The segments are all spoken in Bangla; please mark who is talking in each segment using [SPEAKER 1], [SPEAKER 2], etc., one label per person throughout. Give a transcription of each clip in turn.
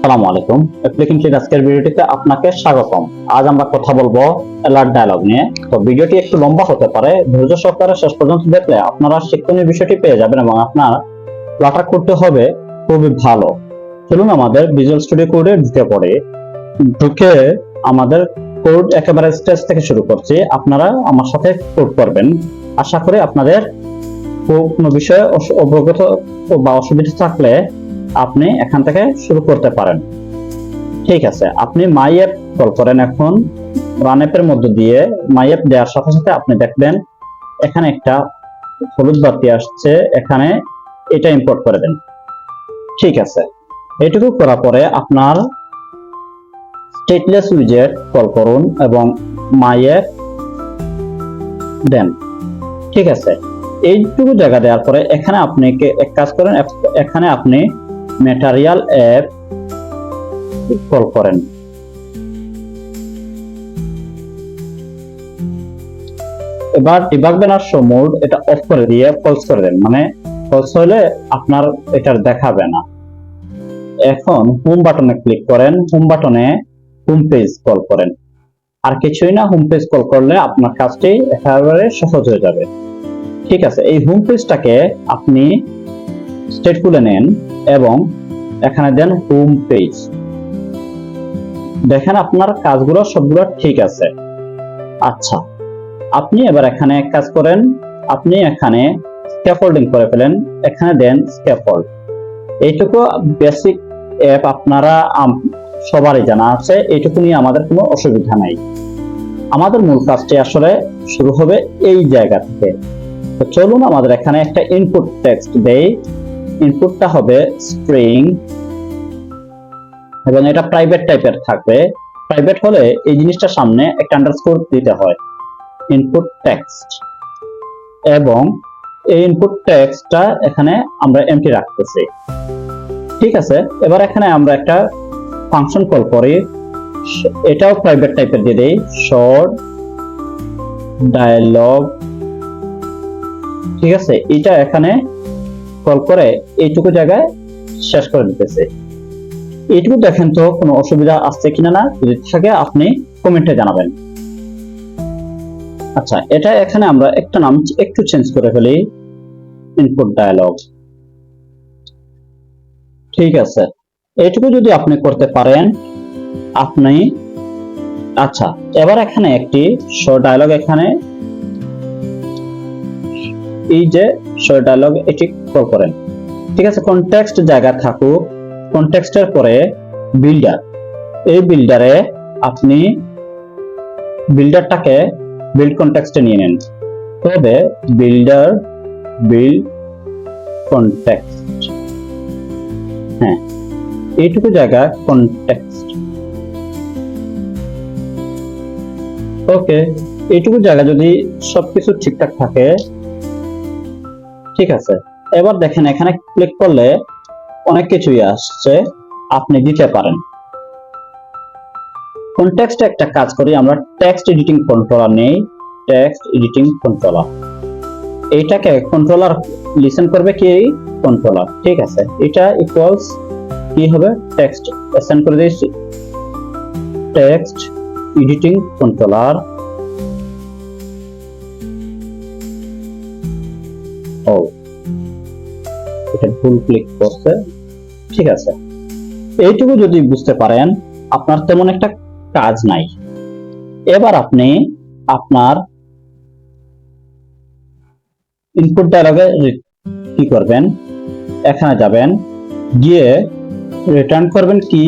[SPEAKER 1] আসসালামু আলাইকুম। অ্যাপ্লিকেশন আজকের ভিডিওটিতে আপনাকে স্বাগতম। আজ আমরা কথা বলবো অ্যালার্ট ডায়ালগ নিয়ে। তো ভিডিওটি একটু লম্বা হতে পারে, ধৈর্য সহকারে শেষ পর্যন্ত দেখলে আপনারা শিক্ষণীয় বিষয়টি পেয়ে যাবেন এবং আপনার ফ্লাটার করতে হবে খুবই ভালো। চলুন আমাদের ভিজুয়াল স্টুডিও কোডে ঢুকে আমাদের কোড একেবারে স্টেজ থেকে শুরু করছি। আপনারা আমার সাথে কোড করবেন। আশা করি আপনাদের কোনো বিষয়ে অবগত বা অসুবিধা থাকলে আপনি এখান থেকে শুরু করতে পারেন। ঠিক আছে, আপনি মাই অ্যাপ কল করেন। এখন রান অ্যাপের মধ্য দিয়ে মাই অ্যাপ দেওয়ার সাথে সাথে আপনি দেখবেন এখানে একটা হলুদ বাতি আসছে, এখানে এটা ইম্পোর্ট করে দেন। ঠিক আছে, এটুকু করার পরে আপনার স্টেটলেস উইজেট কল করুন এবং মাই অ্যাপ দেন। ঠিক আছে, এইটুকু জায়গা দেওয়ার পরে এখানে আপনি এক কাজ করেন, এখানে আপনি ম্যাটেরিয়াল অ্যাপ কল করেন। এবার ডিবাগ ব্যানার শো মোড এটা অফ করে দিয়ে ফলস করে দেন, মানে ফলস হলে আপনার এটা দেখাবে না। এখন হোম বাটনে ক্লিক করেন, হোম বাটনে হোম পেজ কল করেন। আর কিছুই না, হোম পেজ কল করলে আপনার কাজটি একেবারে সহজ হয়ে যাবে। ঠিক আছে, এই হোম পেজটাকে আপনি স্টেট খুলে নেন এবং এখানে দেন হোম পেজ। দেখেন আপনার কাজগুলো সবগুলো ঠিক আছে। আচ্ছা, আপনি এবার এখানে এক কাজ করেন, আপনি এখানে স্ক্যাফোল্ডিং করে ফেলেন, এখানে দেন স্ক্যাফোল্ড। এইটুকু বেসিক অ্যাপ আপনারা সবারই জানা আছে, এইটুকু নিয়ে আমাদের কোনো অসুবিধা নাই। আমাদের মূল কাজটি আসলে শুরু হবে এই জায়গা থেকে। তো চলুন আমাদের এখানে একটা ইনপুট টেক্সট দেই। ইনপুটটা হবে স্ট্রিং এবং এটা প্রাইভেট টাইপের থাকবে। প্রাইভেট হলে এই জিনিসটা সামনে একটা আন্ডারস্কোর দিতে হয়, ইনপুট টেক্সট। এবং এই ইনপুট টেক্সটটা এখানে আমরা এমটি রাখতেছি। ঠিক আছে, এবার এখানে আমরা একটা ফাংশন কল করি, এটাও প্রাইভেট টাইপের দিয়ে দেই, শর্ট ডায়ালগ। ঠিক আছে, এটা এখানে কল করে এইটুকু জায়গায় শেষ করে দিতেছে। এইটুকু দেখেন তো কোনো অসুবিধা আসছে কিনা, না যদি থাকে আপনি কমেন্টে জানাবেন। আচ্ছা, এটা এখানে আমরা একটা নাম একটু চেঞ্জ করে ফেলি, ইনপুট ডায়ালগ। ঠিক আছে, এইটুকু যদি আপনি করতে পারেন আপনি। আচ্ছা, এবার এখানে একটি শো ডায়ালগ, এখানে এই যে শো ডায়ালগ এটি কল করেন। ঠিক আছে, কনটেক্সট জায়গা থাকুক, কনটেক্সটের পরে বিল্ডার। এই বিল্ডারে আপনি বিল্ডারটাকে বিল্ড কনটেক্সটে নিয়ে নেন, তবে বিল্ডার বিল্ড কনটেক্সট। হ্যাঁ, এইটুকু জায়গা কনটেক্সট। ওকে, এইটুকু জায়গা যদি সবকিছু ঠিকঠাক থাকে, ঠিক আছে। এবার দেখেন এখানে ক্লিক করলে অনেক কিছুই আসছে, আপনি দিতে পারেন। কনটেক্সটে একটা কাজ করি আমরা, টেক্সট এডিটিং কন্ট্রোলার নেই, টেক্সট এডিটিং কন্ট্রোলার। এইটাকে কন্ট্রোলার লিসেন করবে কি কন্ট্রোলার। ঠিক আছে, এটা ইকুয়ালস কি হবে, টেক্সট অ্যাসাইন করে দিয়েছি, টেক্সট এডিটিং কন্ট্রোলার। ও, এটা ভুল ক্লিক করছে। ঠিক আছে, এইটুকু যদি বুঝতে পারেন আপনার তেমন একটা কাজ নাই। এবার আপনি আপনার ইনপুট ডায়ালগে কি করবেন, এখানে যাবেন, গিয়ে রিটার্ন করবেন কি,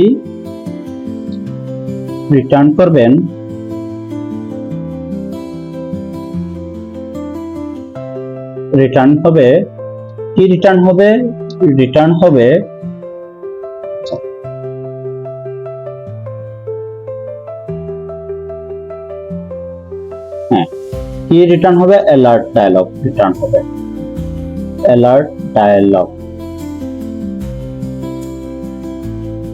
[SPEAKER 1] রিটার্ন করবেন রিটার্ন হবে কি, রিটার্ন হবে, রিটার্ন হবে হ্যাঁ, কি রিটার্ন হবে, অ্যালার্ট ডায়ালগ রিটার্ন হবে, অ্যালার্ট ডায়ালগ।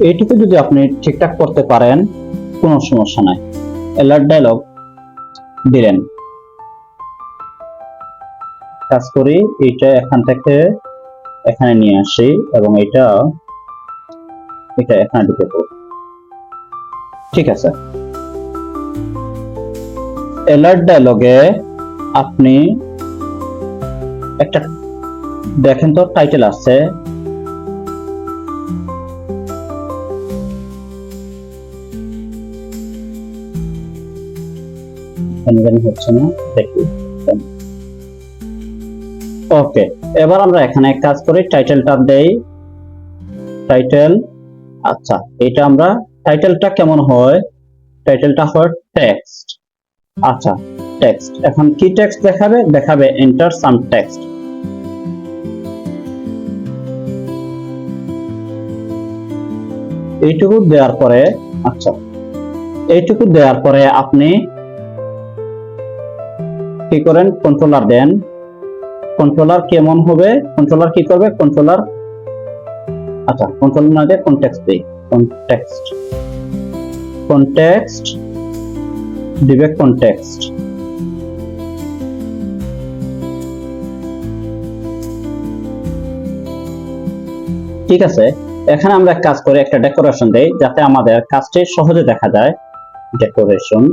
[SPEAKER 1] এইটুকু যদি আপনি ঠিকঠাক করতে পারেন কোনো সমস্যা নাই। অ্যালার্ট ডায়ালগ দিলেন, কাজ করি, এইটা এখান থেকে এখানে নিয়ে আসি এবং এটা এটা এখানে ঢুকে পড়ব। ঠিক আছে, অ্যালার্ট ডায়লগে আপনি একটা দেখেন তো টাইটেল আছে, হচ্ছে না, দেখি। ওকে, এবার আমরা এখানে কাজ করি, টাইটেলটা দেই, টাইটেল। আচ্ছা, এটা আমরা টাইটেলটা কেমন হয়, টাইটেলটা হয় টেক্সট। আচ্ছা, টেক্সট, এখন কি টেক্সট দেখাবে, দেখাবে এন্টার সাম টেক্সট। এইটুকু দেওয়ার পরে, আচ্ছা এইটুকু দেওয়ার পরে আপনি কি করেন, কন্ট্রোলার দেন। কন্ট্রোলার কেমন হবে, কন্ট্রোলার কি করবে, কন্ট্রোলার, আচ্ছা কন্ট্রোলার না দিয়ে কনটেক্সট দেই, কনটেক্সট, কনটেক্সট দিবে, কনটেক্সট। ঠিক আছে, এখানে আমরা কাজ করে একটা ডেকোরেশন দেই যাতে আমাদের কাজটি সহজে দেখা যায়। ডেকোরেশন,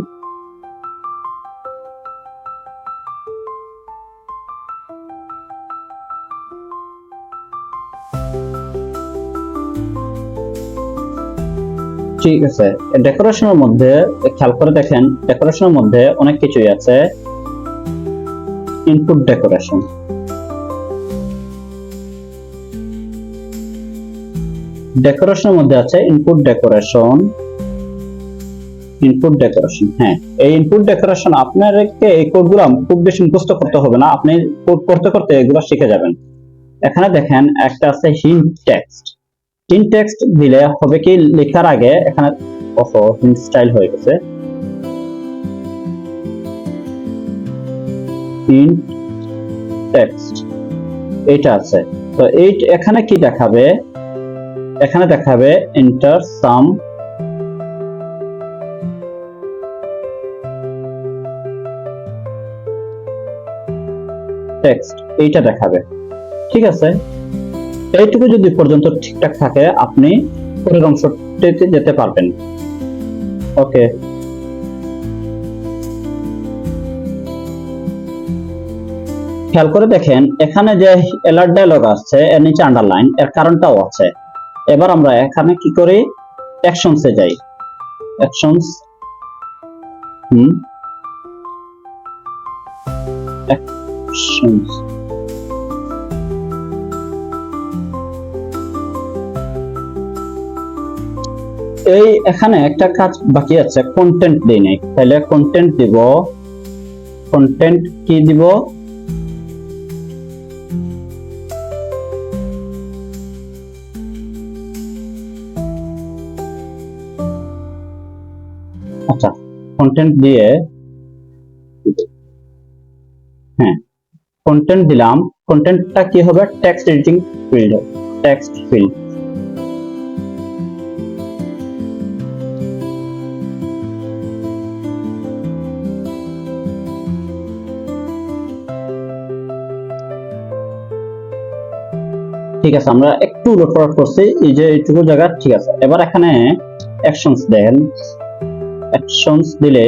[SPEAKER 1] ঠিক আছে। ডেকোরেশনের মধ্যে খেয়াল করে দেখেন, ডেকোরেশনের মধ্যে অনেক কিছুই আছে। ইনপুট ডেকোরেশন, ডেকোরেশনের মধ্যে আছে ইনপুট ডেকোরেশন, ইনপুট ডেকোরেশন। হ্যাঁ, এই ইনপুট ডেকোরেশন আপনাদেরকে এই কোডগুলো খুব বেশি মুখস্থ করতে হবে না, আপনি কোড করতে করতে এগুলো শিখে যাবেন। এখানে দেখেন একটা আছে হিন্ট টেক্সট। হিন্ট টেক্সট দিলে হবে কি, লেখার আগে এখানে হিন্ট স্টাইল হয়ে গেছে, হিন্ট টেক্সট এটা আছে। তো এই এখানে কি দেখাবে, এখানে দেখাবে এন্টার সাম টেক্সট, এইটা দেখাবে। ঠিক আছে, এইটুকু যদি পর্যন্ত ঠিকঠাক থাকে আপনি পরের অংশটিতে যেতে পারবেন। ওকে, খেয়াল করে দেখেন এখানে যে অ্যালার্ট ডায়লগ আসছে এর নিচে আন্ডারলাইন, এর কারণটাও আছে। এবার আমরা এখানে কি করি, অ্যাকশনসে যাই, অ্যাকশনস, অ্যাকশনস, এই এখানে একটা কাজ বাকি আছে, কন্টেন্ট দেই নাই, তাহলে কন্টেন্ট দিব। কন্টেন্ট কি দিব, আচ্ছা কন্টেন্ট দিয়ে, হ্যাঁ কন্টেন্ট দিলাম। কন্টেন্টটা কি হবে, text editing field, text field. ঠিক আছে, আমরা একটু লটফট করছি, এই যে এইটুকু জায়গা ঠিক আছে। এবার এখানে অ্যাকশনস দেন, অ্যাকশনস দিলে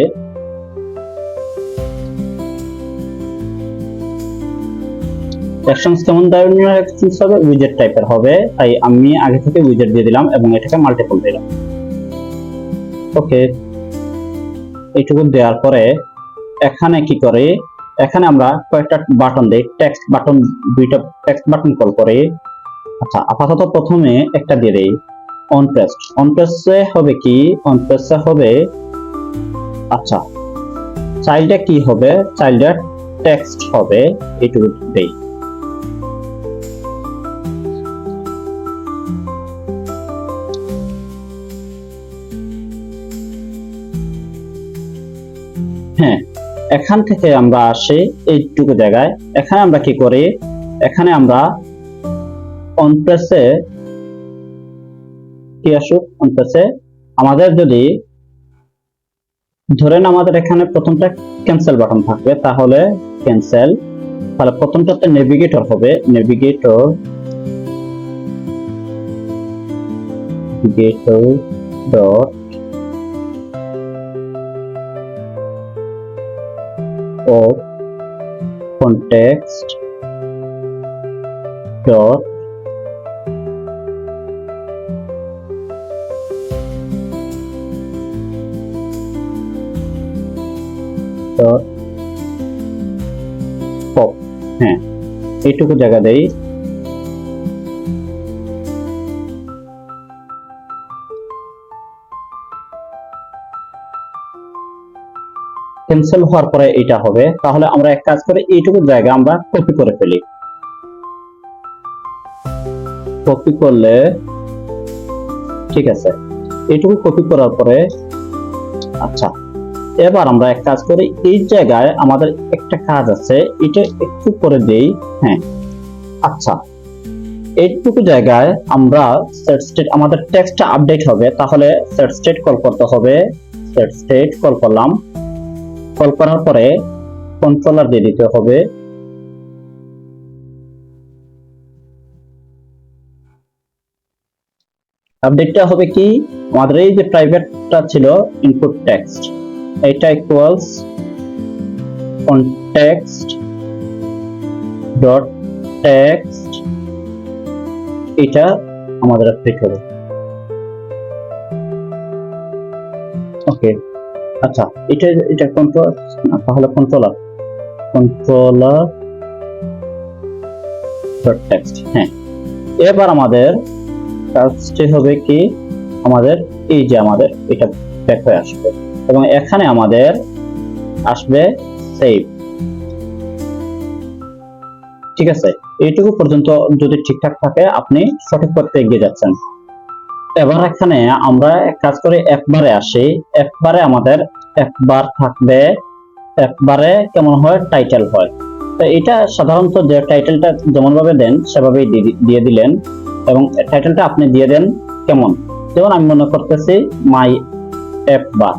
[SPEAKER 1] অ্যাকশনস কেমন ধরনের অ্যাকশনস হবে, উইজেট টাইপের হবে, তাই আমি আগে থেকে উইজেট দিয়ে দিলাম এবং এটাকে মাল্টিপল দিলাম। ওকে, এইটুকু দেওয়ার পরে এখানে কি করে, এখানে আমরা কয়েকটা বাটন দেই, টেক্সট বাটন, দুইটা টেক্সট বাটন কল করে। আচ্ছা, আপাতত প্রথমে একটা দিয়ে দেই, অন প্রেস। অন প্রেসে হবে কি, অন প্রেসে হবে, আচ্ছা চাইল্ডে কি হবে, চাইল্ডে টেক্সট হবে, এইটুকু দেই। হ্যাঁ, এখান থেকে আমরা আসি এইটুকু জায়গায়। এখানে আমরা কি করি, এখানে আমরা অন প্রেসে কি আসুক, অন প্রেসে আমাদের যদি ধরেন আমাদের এখানে প্রথমটা ক্যান্সেল বাটন থাকবে, তাহলে ক্যান্সেল, তাহলে প্রথমটাতে নেভিগেটর হবে, navigator, gateway dot of context dot dot pop. হ্যাঁ, এইটুকু জায়গা দেই। ক্যান্সেল হওয়ার পরে এটা হবে। তাহলে আমরা এক কাজ করে এইটুকু জায়গা আমরা কপি করে ফেলি। কপি করলে ঠিক আছে, এইটুকু কপি করার পরে আচ্ছা, এবার আমরা এক কাজ করি, এই জায়গায় আমাদের একটা কাজ আছে, এটা একটু করে দেই। হ্যাঁ, আচ্ছা, এইটুকু জায়গায় আমরা সেট স্টেট, আমাদের টেক্সটটা আপডেট হবে, তাহলে সেট স্টেট কল করতে হবে। সেট স্টেট কল করলাম, কল করার পরে কন্ট্রোলার দিয়ে দিতে হবে। আপডেটটা হবে কি, আমাদের এই যে প্রাইভেটটা ছিল ইনপুট টেক্সট, এটা ইকুয়ালস কনটেক্সট ডট টেক্সট, এটা আমাদের আপডেট হবে। ওকে, আচ্ছা, এটা কন্ট্রোল, তাহলে কন্ট্রোলার ডট টেক্সট। হ্যাঁ, এবার আমাদের কাজটি হবে কি, আমাদের এই যে আমাদের এটা ব্যাক হয়ে আসবে এবং এখানে আমাদের আসবে সেভ। ঠিক আছে, এইটুকু পর্যন্ত যদি ঠিকঠাক থাকে আপনি সঠিক পথে এগিয়ে যাচ্ছেন। এবার এখানে আমরা এক কাজ করে একবারে আসি। একবারে আমাদের একবার থাকবে, একবারে কেমন হয়, টাইটেল হয়। তো এটা সাধারণত যে টাইটেলটা যেমন ভাবে দেন সেভাবেই দিয়ে দিলেন এবং টাইটেলটা আপনি দিয়ে দেন কেমন, যেমন আমি মনে করতেছি মাই অ্যাপ বার,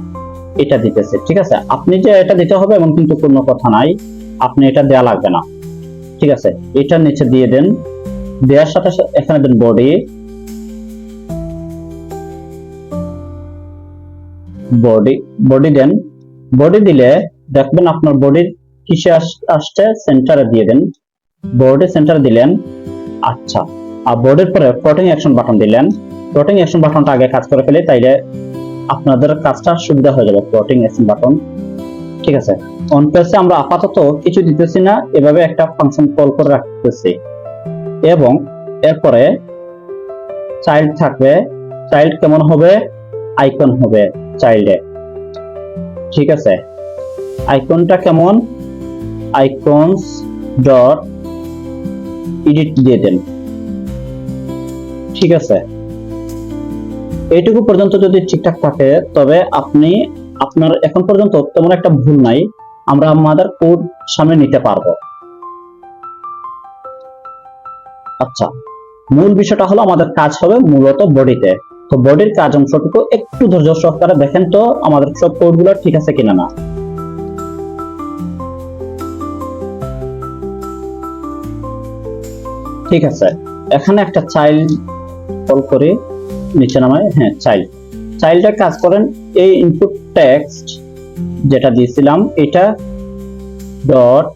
[SPEAKER 1] এটা দিতেছে। ঠিক আছে, আপনি যে এটা দিতে হবে এমন কিন্তু কোনো কথা নাই, আপনি এটা দেয়া লাগবে না। ঠিক আছে, এটা নিচে দিয়ে দেন, দেওয়ার সাথে এখানে দেন বডি, বডি দেন। বডি দিলে দেখবেন আপনার বডির কিসে আসছে, সেন্টারে দিয়ে দেন। বডি সেন্টারে দিলেন। আচ্ছা, আর বডির পরে ফ্লোটিং অ্যাকশন বাটন দিলেন। ফ্লোটিং অ্যাকশন বাটনটা আগে কাজ করে ফেলে, তাইলে আপনাদের কাজটা সুবিধা হয়ে যাবে। ফ্লোটিং অ্যাকশন বাটন, ঠিক আছে। অন পেজে আমরা আপাতত কিছু দিতেছি না, এভাবে একটা ফাংশন কল করে রাখতেছি এবং এরপরে চাইল্ড থাকবে। চাইল্ড কেমন হবে, আইকন হবে চাইল্ডে। ঠিক আছে, আইকনটা কেমন, আইকনস ডট এডিট দিয়ে দেন। ঠিক আছে, এইটুকু পর্যন্ত যদি ঠিকঠাক থাকে তবে আপনি আপনার এখন পর্যন্ত তেমন একটা ভুল নাই, আমরা আমাদের কোড সামনে নিতে পারবো। আচ্ছা, মূল বিষয়টা হলো আমাদের কাজ হবে মূলত বডিতে। তো বডির কাজ অংশটুকু একটু ধৈর্য সহকারে দেখেন তো আমাদের সব কোডগুলো ঠিক আছে কিনা না। ঠিক আছে, এখানে একটা চাইল্ড কল করে নিচে নামায়। হ্যাঁ, চাইল্ডের কাজ করেন, এই ইনপুট টেক্সট যেটা দিয়েছিলাম এটা ডট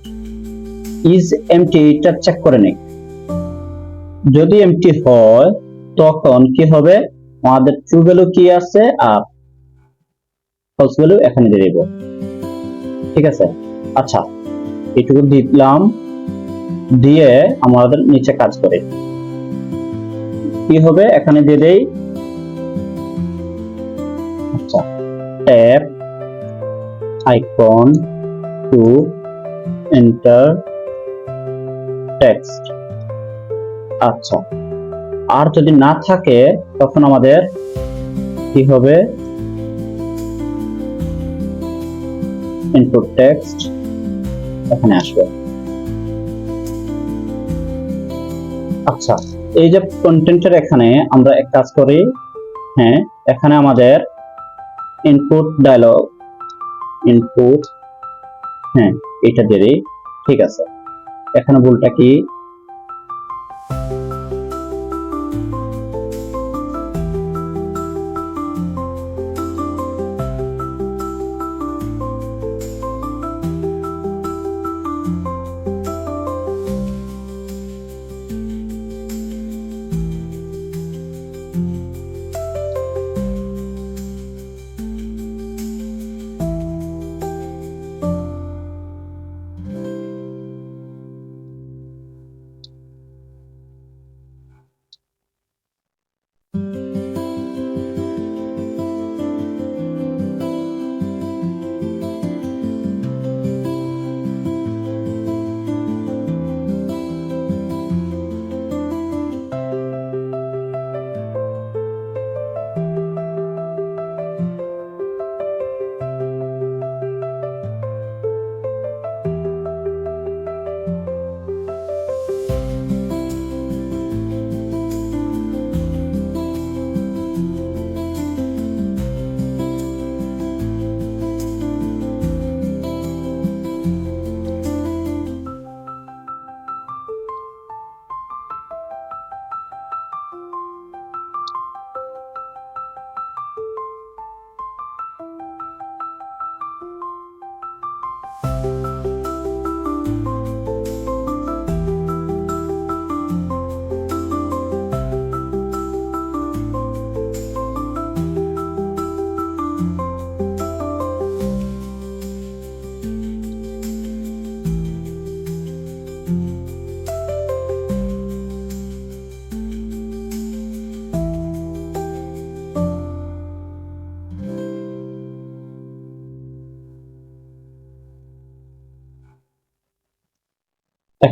[SPEAKER 1] ইজ এমটি, এটা চেক করে নিক। যদি এমটি হয় তখন কি হবে, আমাদের ট্রু ভ্যালু কি আছে আর ফলস ভ্যালু এখানে দিয়ে দেব। ঠিক আছে, আচ্ছা, এটুকু দিলাম, দিয়ে আমাদের নিচে কাজ করে কি হবে, এখানে দিয়ে দেই। আচ্ছা, tab icon to enter text. আচ্ছা, আর যদি না থাকে তখন আমাদের কি হবে, ইনপুট টেক্সট এখানে আসবে। আচ্ছা, এই যে কন্টেন্টের এখানে আমরা এক কাজ করি। হ্যাঁ, এখানে আমাদের ইনপুট ডায়লগ, ইনপুট, হ্যাঁ এটা দিয়ে দিই। ঠিক আছে, এখানে ভুলটা কি,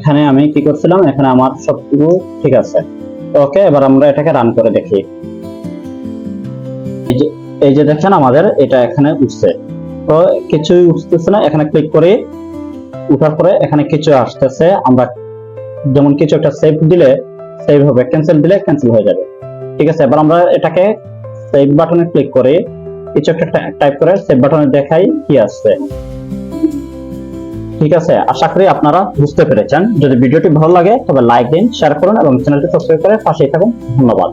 [SPEAKER 1] এখানে আমি কি করছিলাম, এখানে আমার সবটুকু ঠিক আছে। ওকে, এবার আমরা এটাকে রান করে দেখি। এই যে দেখেন আমাদের এটা এখানে উঠছে, তো কিছুই উঠতেছে না। এখানে ক্লিক করি, উঠার পরে এখানে কিছু আসতেছে। আমরা যেমন কিছু একটা সেভ দিলে সেভ হবে, ক্যান্সেল দিলে ক্যান্সেল হয়ে যাবে। ঠিক আছে, এবার আমরা এটাকে সেভ বাটনে ক্লিক করে কিছু একটা টাইপ করে সেভ বাটনে দেখাই কি আসছে। ঠিক আছে, আশা করি আপনারা বুঝতে পেরেছেন। যদি ভিডিওটি ভালো লাগে তবে লাইক দিন, শেয়ার করুন এবং চ্যানেলটি সাবস্ক্রাইব করে পাশেই থাকুন। ধন্যবাদ।